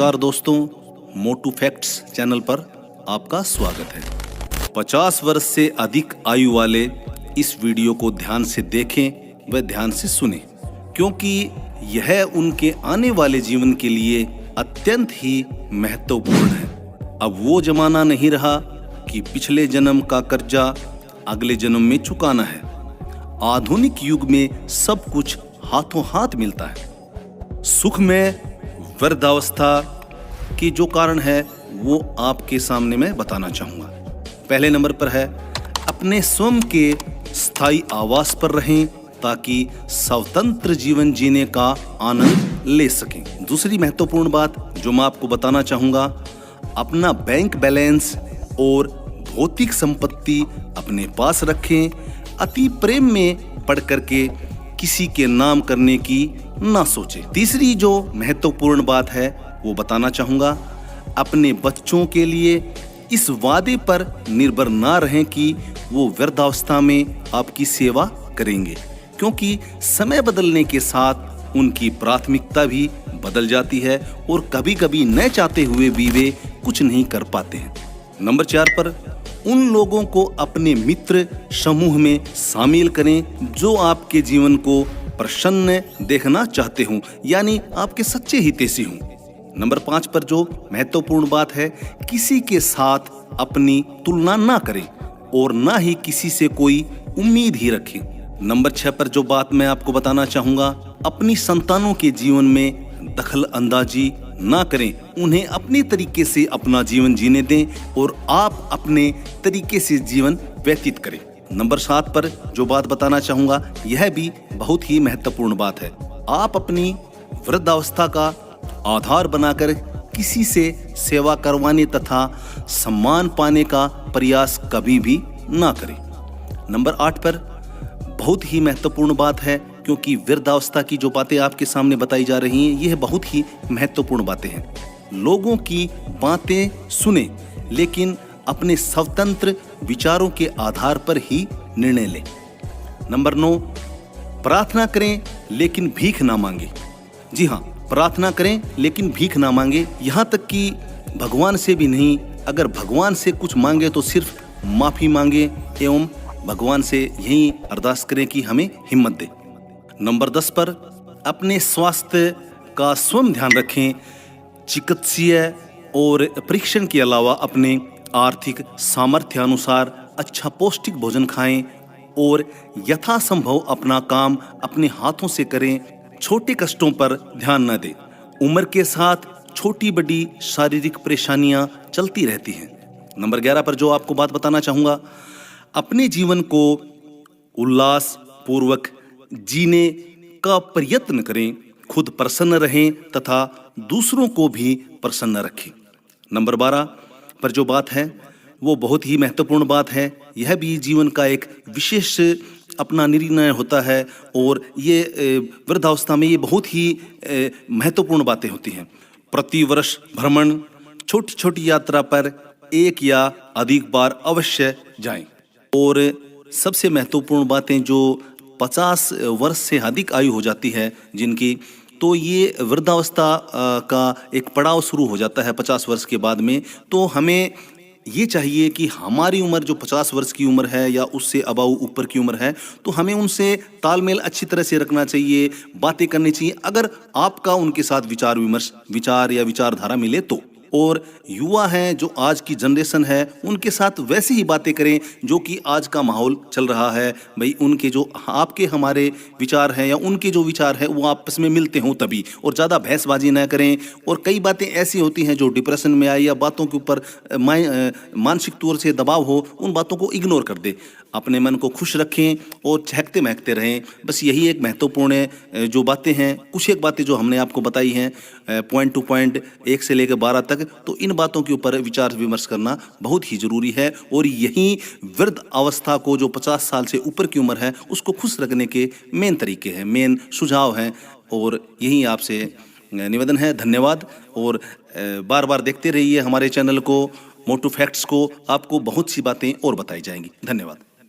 नमस्कार दोस्तों, मोटू facts channel पर आपका स्वागत है। 50 वर्ष से अधिक आयु वाले इस वीडियो को ध्यान से देखें व ध्यान से सुनें, क्योंकि यह उनके आने वाले जीवन के लिए अत्यंत ही महत्वपूर्ण है। अब वो जमाना नहीं रहा कि पिछले जन्म का कर्जा अगले जन्म में चुकाना है। आधुनिक युग में सब कुछ हाथों हाथ मिलता है। सुख में वृद्धावस्था की जो कारण है वो आपके सामने मैं बताना चाहूँगा। पहले नंबर पर है, अपने स्वयं के स्थायी आवास पर रहें ताकि स्वतंत्र जीवन जीने का आनंद ले सकें। दूसरी महत्वपूर्ण बात जो मैं आपको बताना चाहूँगा, अपना बैंक बैलेंस और भौतिक संपत्ति अपने पास रखें। अति प्रेम में पढ़ करके किसी के नाम करने की ना सोचें। तीसरी जो महत्वपूर्ण बात है वो बताना चाहूँगा, अपने बच्चों के लिए इस वादे पर निर्भर ना रहें कि वो वृद्धावस्था में आपकी सेवा करेंगे, क्योंकि समय बदलने के साथ उनकी प्राथमिकता भी बदल जाती है और कभी कभी न चाहते हुए भी वे कुछ नहीं कर पाते हैं। नंबर 4 पर, उन लोगों को अपने मित्र समूह में शामिल करें जो आपके जीवन को प्रसन्न देखना चाहते हों, यानी आपके सच्चे हितैषी हों। नंबर 5 पर जो महत्वपूर्ण बात है, किसी के साथ अपनी तुलना ना करें और ना ही किसी से कोई उम्मीद ही रखें। नंबर 6 पर जो बात मैं आपको बताना चाहूँगा, अपनी संतानों के जीवन में दखल अंदाजी ना करें। उन्हें अपने तरीके से अपना जीवन जीने दें और आप अपने तरीके से जीवन व्यतीत करें। नंबर 7 पर जो बात बताना चाहूँगा, यह भी बहुत ही महत्वपूर्ण बात है। आप अपनी वृद्धावस्था का आधार बनाकर किसी से सेवा करवाने तथा सम्मान पाने का प्रयास कभी भी ना करें। नंबर 8 पर बहुत ही महत्वपूर्ण बात है, क्योंकि वृद्धावस्था की जो बातें आपके सामने बताई जा रही हैं, यह बहुत ही महत्वपूर्ण बातें हैं। लोगों की बातें सुने, लेकिन अपने स्वतंत्र विचारों के आधार पर ही निर्णय लें। नंबर 9, प्रार्थना करें लेकिन भीख ना मांगे। जी हाँ, प्रार्थना करें लेकिन भीख ना मांगे, यहाँ तक कि भगवान से भी नहीं। अगर भगवान से कुछ मांगे तो सिर्फ माफ़ी मांगे एवं भगवान से यही अरदास करें कि हमें हिम्मत दे। नंबर 10 पर, अपने स्वास्थ्य का स्वयं ध्यान रखें। चिकित्सीय और परीक्षण के अलावा अपने आर्थिक सामर्थ्य अनुसार अच्छा पौष्टिक भोजन खाएं और यथासंभव अपना काम अपने हाथों से करें। छोटे कष्टों पर ध्यान न दें। उम्र के साथ छोटी बड़ी शारीरिक परेशानियां चलती रहती हैं। नंबर 11 पर जो आपको बात बताना चाहूँगा, अपने जीवन को उल्लास पूर्वक जीने का प्रयत्न करें। खुद प्रसन्न रहें तथा दूसरों को भी प्रसन्न रखें। नंबर 12 पर जो बात है वो बहुत ही महत्वपूर्ण बात है। यह भी जीवन का एक विशेष अपना निर्णय होता है और ये वृद्धावस्था में ये बहुत ही महत्वपूर्ण बातें होती हैं। प्रति वर्ष भ्रमण, छोटी छोटी यात्रा पर एक या अधिक बार अवश्य जाएं। और सबसे महत्वपूर्ण बातें जो 50 वर्ष से अधिक आयु हो जाती है जिनकी, तो ये वृद्धावस्था का एक पड़ाव शुरू हो जाता है 50 वर्ष के बाद में। तो हमें ये चाहिए कि हमारी उम्र जो 50 वर्ष की उम्र है या उससे अबाउ ऊपर की उम्र है, तो हमें उनसे तालमेल अच्छी तरह से रखना चाहिए, बातें करनी चाहिए, अगर आपका उनके साथ विचार या विचारधारा मिले तो। और युवा हैं जो आज की जनरेशन है, उनके साथ वैसे ही बातें करें जो कि आज का माहौल चल रहा है। भाई उनके जो आपके हमारे विचार हैं या उनके जो विचार है वो आपस में मिलते हों तभी, और ज़्यादा बहसबाजी ना करें। और कई बातें ऐसी होती हैं जो डिप्रेशन में आई या बातों के ऊपर मानसिक तौर से दबाव हो, उन बातों को इग्नोर कर दे। अपने मन को खुश रखें और चहकते महकते रहें। बस यही एक महत्वपूर्ण जो बातें हैं, कुछ एक बातें जो हमने आपको बताई हैं पॉइंट टू पॉइंट 1 से लेकर 12 तक, तो इन बातों के ऊपर विचार विमर्श करना बहुत ही जरूरी है। और यही वृद्ध अवस्था को जो 50 साल से ऊपर की उम्र है उसको खुश रखने के मेन तरीके हैं, मेन सुझाव हैं। और यही आपसे निवेदन है। धन्यवाद। और बार बार देखते रहिए हमारे चैनल को, मोटू फैक्ट्स को। आपको बहुत सी बातें और बताई जाएंगी। धन्यवाद।